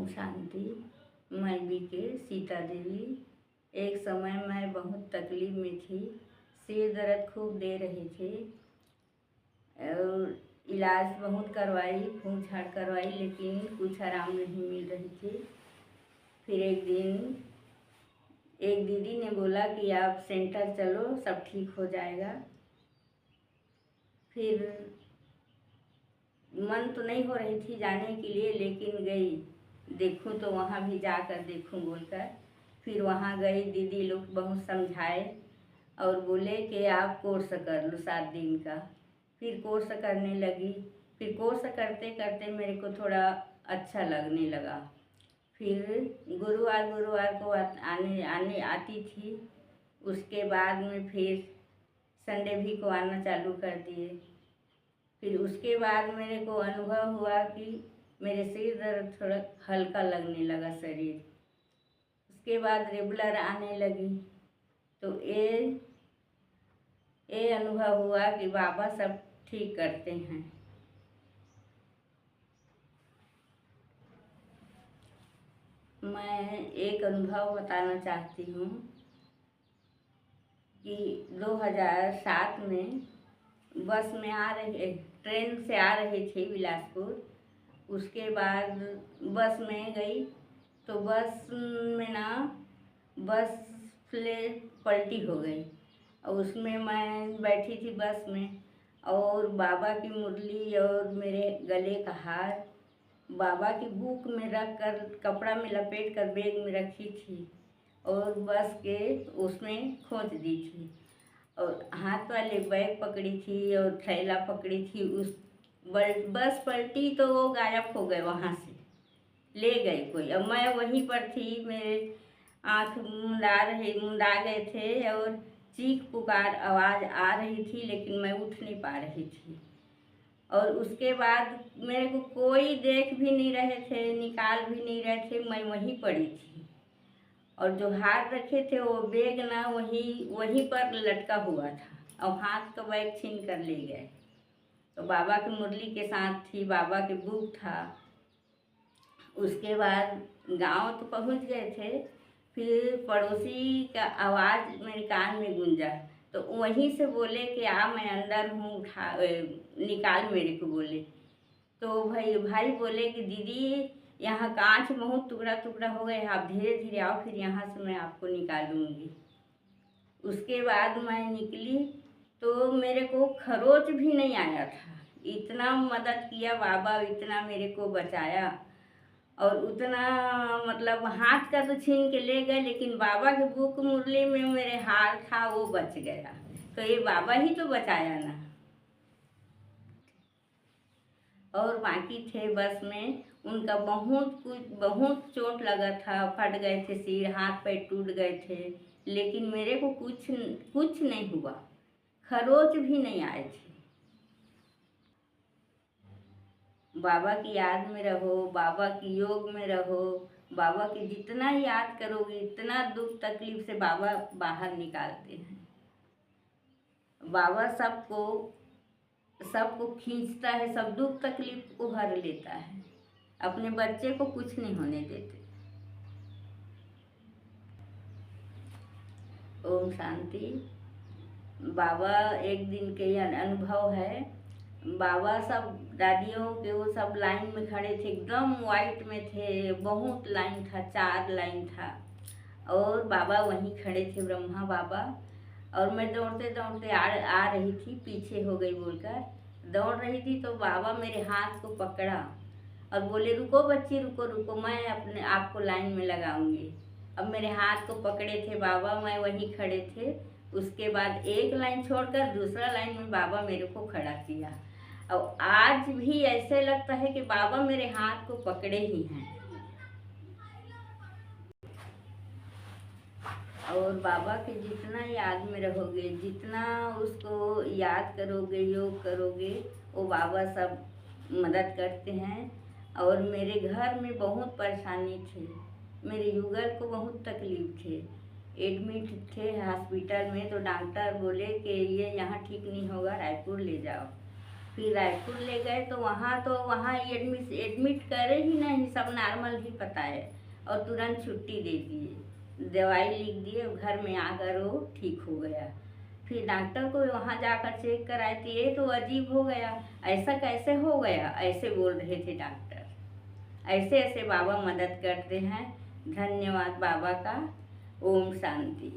ओम शांति। मैं बीके सीता देवी। एक समय मैं बहुत तकलीफ में थी। सिर दर्द खूब दे रहे थे और इलाज बहुत करवाई, फूंक झाड़ करवाई, लेकिन कुछ आराम नहीं मिल रही थी। फिर एक दिन एक दीदी ने बोला कि आप सेंटर चलो, सब ठीक हो जाएगा। फिर मन तो नहीं हो रही थी जाने के लिए, लेकिन गई, देखूं तो वहाँ भी जाकर देखूं बोलकर। फिर वहाँ गई, दीदी लोग बहुत समझाए और बोले कि आप कोर्स कर लो 7 दिन का। फिर कोर्स करने लगी। फिर कोर्स करते करते मेरे को थोड़ा अच्छा लगने लगा। फिर गुरुवार गुरुवार को आने आने आती थी। उसके बाद में फिर संडे भी को आना चालू कर दिए। फिर उसके बाद मेरे को अनुभव हुआ कि मेरे सिर दर्द थोड़ा हल्का लगने लगा शरीर। उसके बाद रेगुलर आने लगी। तो ये अनुभव हुआ कि बाबा सब ठीक करते हैं। मैं एक अनुभव बताना चाहती हूँ कि 2007 में बस में ट्रेन से आ रहे थे बिलासपुर। उसके बाद बस में गई तो बस में ना बस पलटी हो गई और उसमें मैं बैठी थी बस में। और बाबा की मुरली और मेरे गले का हार बाबा की बुक में रख कर कपड़ा में लपेट कर बैग में रखी थी और बस के उसमें खोज दी थी। और हाथ वाले बैग पकड़ी थी और थैला पकड़ी थी। उस बस पलटी तो वो गायब हो गए, वहाँ से ले गए कोई। अब मैं वहीं पर थी, मेरे आँख मुंदा गए थे और चीख पुकार आवाज़ आ रही थी, लेकिन मैं उठ नहीं पा रही थी। और उसके बाद मेरे को कोई देख भी नहीं रहे थे, निकाल भी नहीं रहे थे, मैं वहीं पड़ी थी। और जो हाथ रखे थे वो बैग ना वहीं पर लटका हुआ था और हाथ का बैग छीन कर ले गए। तो बाबा की मुरली के साथ थी, बाबा के बुक था। उसके बाद गांव तो पहुंच गए थे। फिर पड़ोसी का आवाज़ मेरे कान में गूंजा तो वहीं से बोले कि मैं अंदर हूँ, उठा निकाल मेरे को बोले। तो भाई बोले कि दीदी यहाँ कांच बहुत टुकड़ा टुकड़ा हो गए, आप धीरे धीरे आओ, फिर यहाँ से मैं आपको निकालूंगी। उसके बाद मैं निकली तो मेरे को खरोच भी नहीं आया था। इतना मदद किया बाबा, इतना मेरे को बचाया। और उतना मतलब हाथ का तो छीन के ले गए, लेकिन बाबा के बुक मुरली में मेरे हार था वो बच गया। तो ये बाबा ही तो बचाया ना। और बाकी थे बस में, उनका बहुत चोट लगा था, फट गए थे सिर, हाथ पैर टूट गए थे, लेकिन मेरे को कुछ नहीं हुआ, खरोच भी नहीं आए थे। बाबा की याद में रहो, बाबा की योग में रहो। बाबा की जितना याद करोगे इतना दुख तकलीफ से बाबा बाहर निकालते हैं। बाबा सबको खींचता है, सब दुख तकलीफ को हर लेता है। अपने बच्चे को कुछ नहीं होने देते। ओम शांति। बाबा एक दिन के अनुभव है। बाबा सब दादियों के वो सब लाइन में खड़े थे, एकदम वाइट में थे, बहुत लाइन था, 4 लाइन था। और बाबा वहीं खड़े थे, ब्रह्मा बाबा। और मैं दौड़ते दौड़ते आ रही थी, पीछे हो गई बोलकर दौड़ रही थी। तो बाबा मेरे हाथ को पकड़ा और बोले रुको बच्ची, रुको रुको, मैं अपने आप को लाइन में लगाऊंगी। अब मेरे हाथ को पकड़े थे बाबा, मैं वहीं खड़े थे। उसके बाद एक लाइन छोड़कर दूसरा लाइन में बाबा मेरे को खड़ा किया। और आज भी ऐसे लगता है कि बाबा मेरे हाथ को पकड़े ही हैं। और बाबा के जितना याद में रहोगे, जितना उसको याद करोगे, योग करोगे, वो बाबा सब मदद करते हैं। और मेरे घर में बहुत परेशानी थी, मेरे युगल को बहुत तकलीफ थे, एडमिट थे हॉस्पिटल में। तो डॉक्टर बोले कि ये यहाँ ठीक नहीं होगा, रायपुर ले जाओ। फिर रायपुर ले गए तो वहाँ एडमिट करे ही नहीं, सब नॉर्मल ही पता है और तुरंत छुट्टी दे दिए, दवाई लिख दिए, घर में आकर वो ठीक हो गया। फिर डॉक्टर को वहाँ जाकर चेक कराए तो ये तो अजीब हो गया, ऐसा कैसे हो गया, ऐसे बोल रहे थे डॉक्टर। ऐसे ऐसे बाबा मदद करते हैं। धन्यवाद बाबा का। ओम शांति।